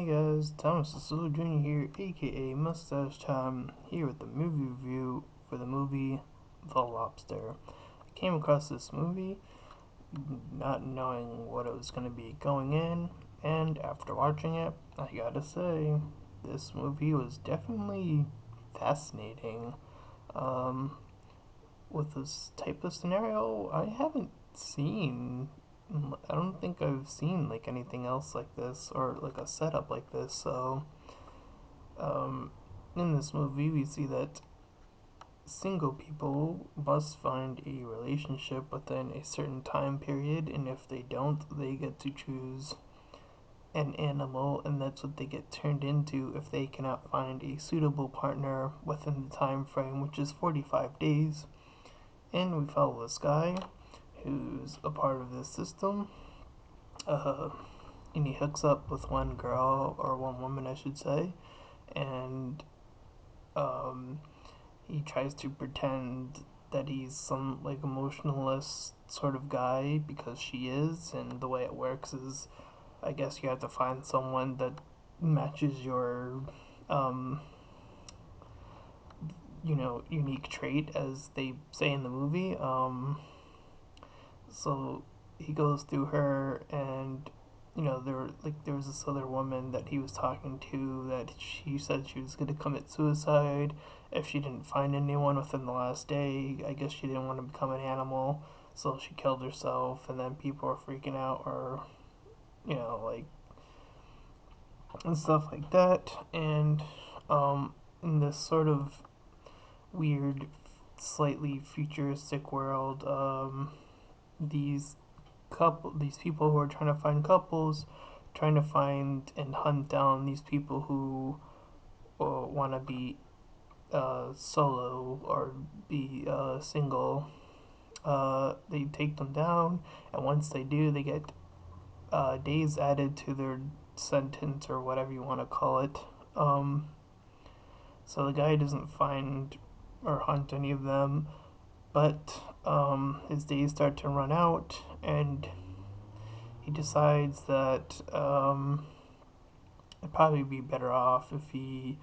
Hey guys, Thomas the Jr. here, aka Mustached time, here with the movie review for the movie The Lobster. I came across this movie not knowing what it was going to be going in, and after watching it, I gotta say, this movie was definitely fascinating. Um, with this type of scenario, I don't think I've seen like anything else like this or like a setup like this. So, um, in this movie, we see that single people must find a relationship within a certain time period, and if they don't, they get to choose an animal, and that's what they get turned into if they cannot find a suitable partner within the time frame, which is 45 days. And we follow this guy who's a part of this system, uh, and he hooks up with one girl, or one woman, I should say, and um, he tries to pretend that he's some like emotionalist sort of guy because she is, and the way it works is, I guess you have to find someone that matches your, um, unique trait, as they say in the movie. So he goes through her, and there was this other woman that he was talking to that she said she was gonna commit suicide if she didn't find anyone within the last day. I guess she didn't want to become an animal, so she killed herself. And then people were freaking out, or like, and stuff like that. And in this sort of weird, slightly futuristic world, these people who are trying to find couples, trying to find and hunt down these people who want to be solo or be single. They take them down, and once they do, they get days added to their sentence, or whatever you want to call it. Um, so the guy doesn't find or hunt any of them, but his days start to run out, and he decides that it'd probably be better off if he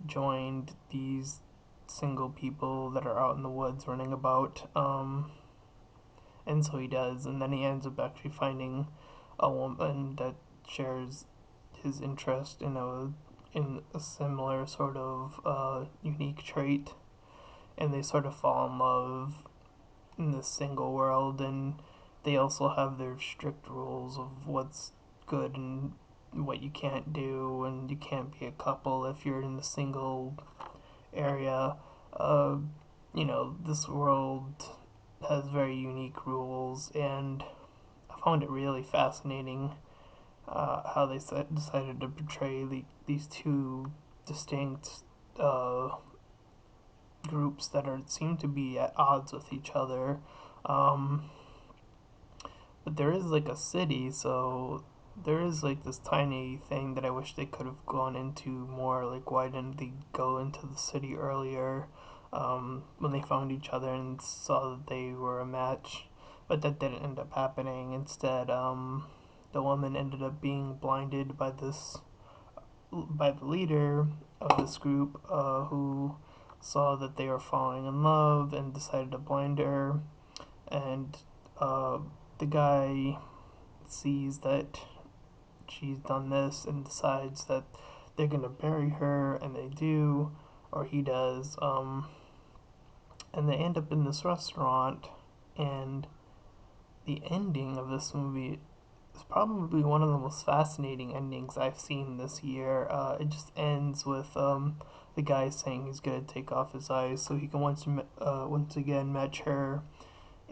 joined these single people that are out in the woods running about. And so he does, and then he ends up actually finding a woman that shares his interest in a similar sort of unique trait, and they sort of fall in love in this single world. And they also have their strict rules of what's good and what you can't do, and you can't be a couple if you're in the single area. Uh, this world has very unique rules, and I found it really fascinating how they decided to portray these two distinct uh, groups that seem to be at odds with each other. Um, but there is like a city, so there is like this tiny thing that I wish they could have gone into more. Like, why didn't they go into the city earlier, when they found each other and saw that they were a match? But that didn't end up happening. Instead, the woman ended up being blinded by the leader of this group, who saw that they were falling in love and decided to blind her. And uh, the guy sees that she's done this and decides that they're gonna bury her, and they do, or he does. And they end up in this restaurant, and the ending of this movie is probably one of the most fascinating endings I've seen this year. It just ends with the guy saying he's gonna take off his eyes so he can once again match her,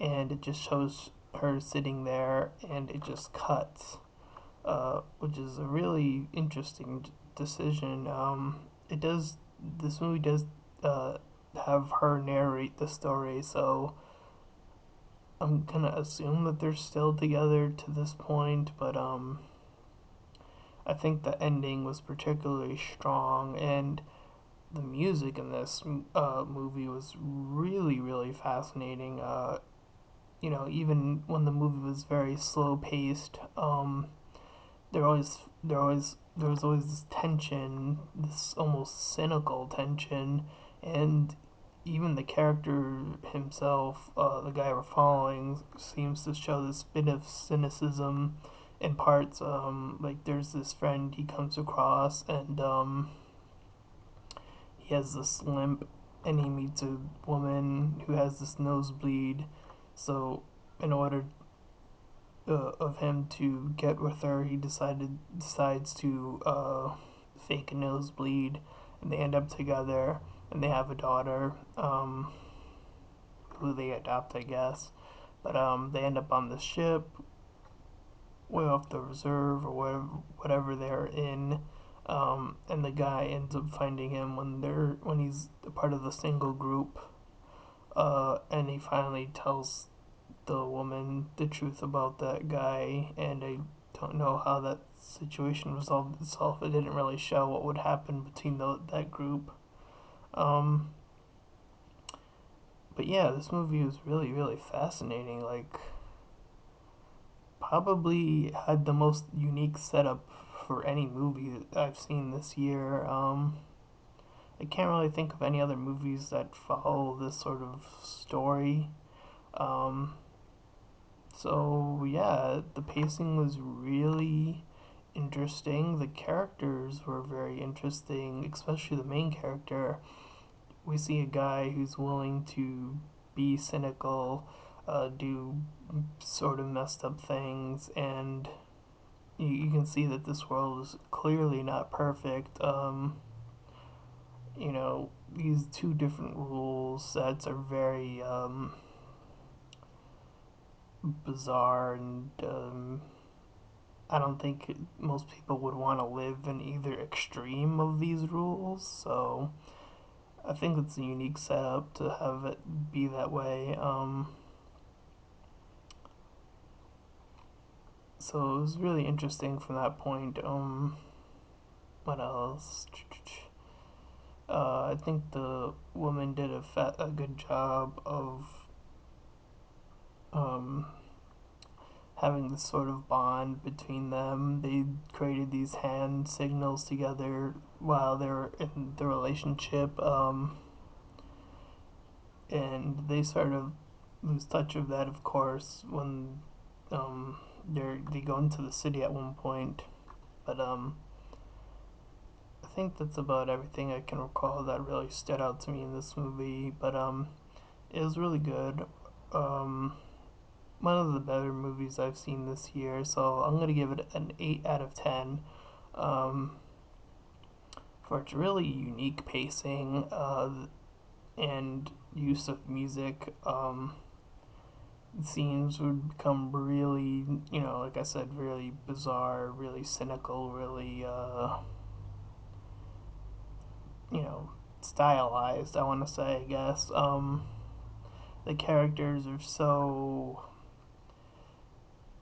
and it just shows her sitting there, and it just cuts, which is a really interesting decision. It does. This movie does uh, have her narrate the story, so I'm gonna assume that they're still together to this point. But I think the ending was particularly strong, and the music in this movie was really, really fascinating. Even when the movie was very slow paced, there was always this tension, this almost cynical tension, and even the character himself, the guy we're following, seems to show this bit of cynicism in parts. Like there's this friend he comes across, and he has this limp, and he meets a woman who has this nosebleed. So, in order of him to get with her, he decides to fake a nosebleed, and they end up together, and they have a daughter, who they adopt, I guess. But they end up on the ship, way off the reserve or whatever they're in. And the guy ends up finding him when he's a part of the single group, and he finally tells the woman the truth about that guy. And I don't know how that situation resolved itself. It didn't really show what would happen between that group. Um, but yeah, this movie was really really fascinating. Like probably had the most unique setup for any movie that I've seen this year. I can't really think of any other movies that follow this sort of story. Um, so yeah, the pacing was really interesting. The characters were very interesting, especially the main character. We see a guy who's willing to be cynical, do sort of messed up things, and you can see that this world is clearly not perfect. You know, these two different rule sets are very bizarre, and I don't think most people would want to live in either extreme of these rules. So I think it's a unique setup to have it be that way. So it was really interesting from that point. What else? I think the woman did a good job of um, having this sort of bond between them. They created these hand signals together while they were in the relationship, and they sort of lose touch of that, of course, when they go into the city at one point. But I think that's about everything I can recall that really stood out to me in this movie. But it was really good. Um, One of the better movies I've seen this year, so I'm gonna give it an 8 out of 10. Um, for its really unique pacing, and use of music. Scenes would become really, like I said, really bizarre, really cynical, really, stylized. I want to say, I guess. The characters are so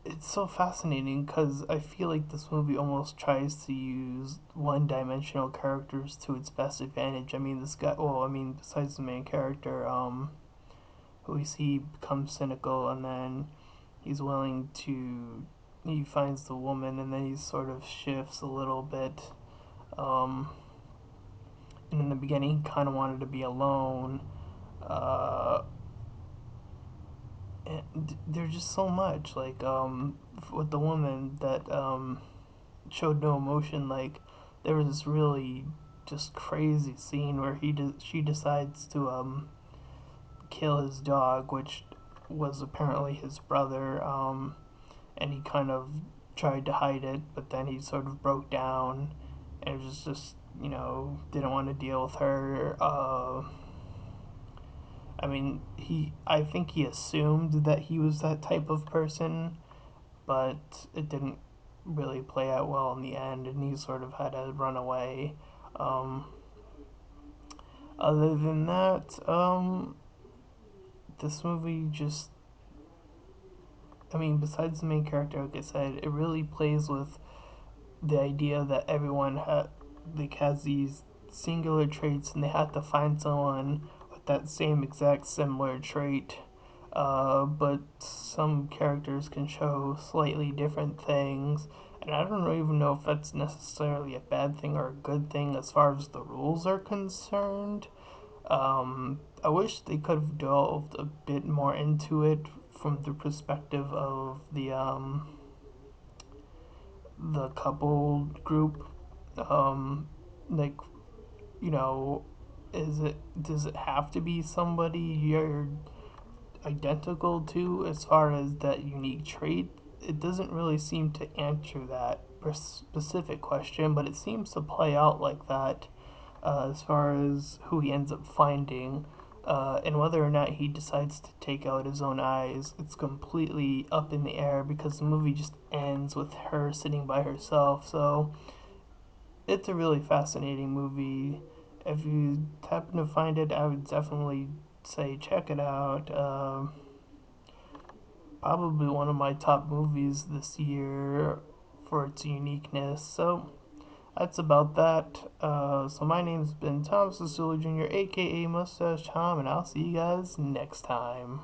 it's so fascinating because I feel like this movie almost tries to use one-dimensional characters to its best advantage. I mean, this guy. Well, I mean, besides the main character, who we see becomes cynical, and then he's willing to. He finds the woman, and then he sort of shifts a little bit. Um, and in the beginning, he kind of wanted to be alone. Uh, and there's just so much like with the woman that showed no emotion. Like there was this really just crazy scene where she decides to kill his dog, which was apparently his brother, and he kind of tried to hide it, but then he sort of broke down, and it was just didn't want to deal with her. I mean, I think he assumed that he was that type of person, but it didn't really play out well in the end, and he sort of had to run away. Um, Other than that, this movie just, I mean, besides the main character, like I said, it really plays with the idea that everyone has these singular traits, and they have to find someone with that same exact similar trait. But some characters can show slightly different things, And I don't even know if that's necessarily a bad thing or a good thing as far as the rules are concerned. I wish they could have delved a bit more into it from the perspective of the couple group. Um, like, you know, does it have to be somebody you're identical to as far as that unique trait? It doesn't really seem to answer that specific question, but it seems to play out like that as far as who he ends up finding. And whether or not he decides to take out his own eyes, it's completely up in the air because the movie just ends with her sitting by herself. So it's a really fascinating movie. If you happen to find it, I would definitely say check it out. Probably one of my top movies this year for its uniqueness. So that's about that. So my name's been Thomas Sicily Jr., aka Mustache Tom, and I'll see you guys next time.